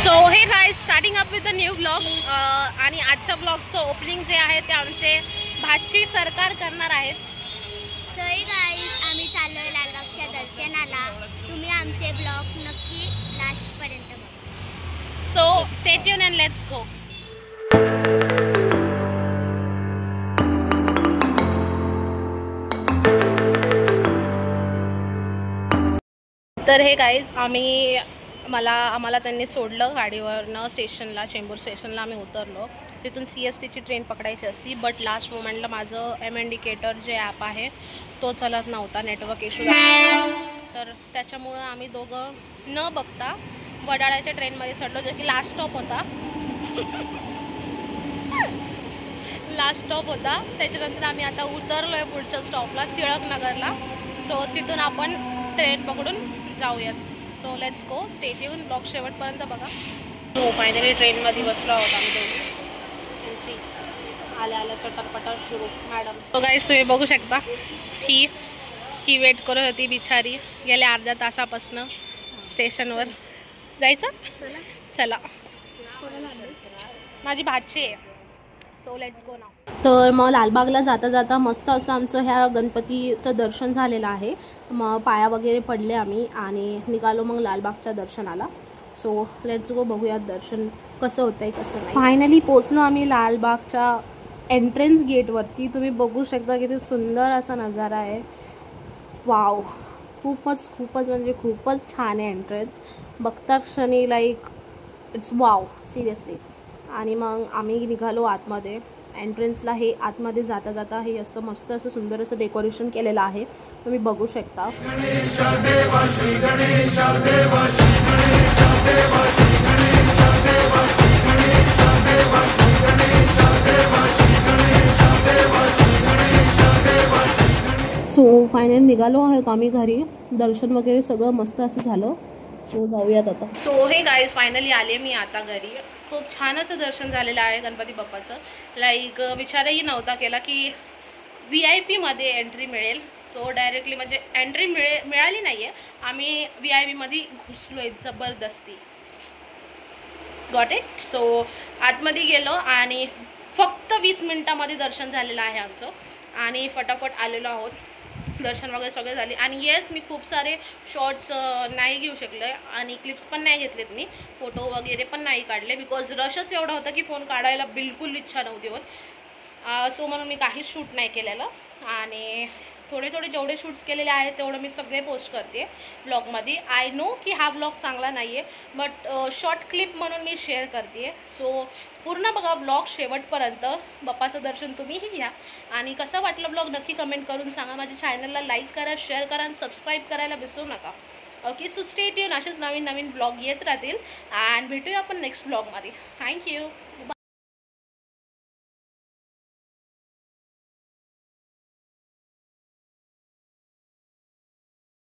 So hey guys, starting up with the new blog. आणि आजच्या ब्लॉगचं opening जे आहे ते आमचे भाची सरकार करणार आहेत. सो हे गाइस, आम्ही चाललोय लालबागच्या दर्शनाला. तुम्ही आमचे ब्लॉग नक्की लास्टपर्यंत बघा. So stay tune and let's go. तर हे गाईज, आम्हाला त्यांनी सोडलं गाडीवरनं स्टेशनला, चेंबूर स्टेशनला आम्ही उतरलो. तिथून CSTची ट्रेन पकडायची असती, बट लास्ट मोमेंटला माझं इंडिकेटर जे ॲप आहे तो चालत नव्हता, नेटवर्क इश्यू झाला. तर त्याच्यामुळं आम्ही दोघं न बघता वडाळ्याच्या ट्रेनमध्ये चढलो, जो की लास्ट स्टॉप होता. त्याच्यानंतर आम्ही आता उतरलो आहे पुढच्या स्टॉपला, टिळकनगरला. सो तिथून आपण ट्रेन पकडून जाऊयात. So let's go, stay tune, blog शेवटपर्यंत बघा. सो फायनली ट्रेनमध्ये बसलो आहोत आम्ही दोघी. आल्या पटर सुरू मॅडम. सो गाईस, तुम्ही बघू शकता ही वेट करत होती बिचारी गेल्या अर्ध्या तासापासून स्टेशनवर. जायचं? चला, माझी भाची आहे. सो लेट्स गो नाव. तर मग लालबागला जाता जाता मस्त असं आमचं ह्या गणपतीचं दर्शन झालेलं आहे. मग पाया वगैरे पडले आम्ही आणि निघालो मग लालबागच्या दर्शनाला. सो लेट्स गो, बघूयात दर्शन कसं होतंय कसं नाही. फायनली पोचलो आम्ही लालबागच्या एंट्रन्स गेटवरती. तुम्ही बघू शकता किती सुंदर असा नजारा आहे. वाव, खूपच म्हणजे खूपच छान आहे एंट्रन्स. बघता क्षणी लाईक इट्स वाव, सिरियसली. आणि मग आम्ही निघालो आतमध्ये. एंट्रन्सला हे आतमध्ये जाता जाता हे असं मस्त असं सुंदर असं डेकोरेशन केलेलं आहे, तुम्ही बघू शकता. सो फायनली निघालो आहोत आम्ही घरी. दर्शन वगैरे सगळं मस्त असं झालं. सो जाऊयात आता. सो हे गाईज, फायनली आले मी आता घरी. खूप छान असं दर्शन झालेलं आहे गणपती बाप्पाचं. लाईक विचारही नव्हता केला की VIP मध्ये एंट्री मिळेल. सो डायरेक्टली म्हणजे एंट्री मिळाली नाही आहे, आम्ही VIP मध्ये घुसलो आहे जबरदस्ती. Got it. सो आतमध्ये गेलो आणि फक्त 20 मिनटामध्ये दर्शन झालेलं आहे आमचं आणि फटाफट आलेलो आहोत. दर्शन वगैरे सगळे झाले. आणि येस, मी खूप सारे शॉर्ट्स नाही घेऊ शकले आणि क्लिप्स पण नाही घेतलेत. मी फोटो वगैरे पण नाही काढले, बिकॉज रशच एवढा होता की फोन काढायला बिलकुल इच्छा नव्हती होत. सो म्हणून मी काहीच शूट नाही केलेलं. आणि थोडे जेवढे शूट्स केलेले आहेत तेवढं मी सगळे पोस्ट करते ब्लॉगमध्ये. आय नो की हा ब्लॉग चांगला नाही आहे, बट शॉर्ट क्लिप म्हणून मी शेअर करते. सो पूर्ण बघा ब्लॉग शेवटपर्यंत. बाप्पाचं दर्शन तुम्हीही घ्या. आणि कसं वाटलं ब्लॉग नक्की कमेंट करून सांगा. माझ्या चॅनलला लाईक करा, शेअर करा आणि सबस्क्राईब करायला विसरू नका. Okay, so stay tune. असेच नवीन ब्लॉग येत राहतील. अँड भेटूया आपण नेक्स्ट ब्लॉगमध्ये. थँक्यू.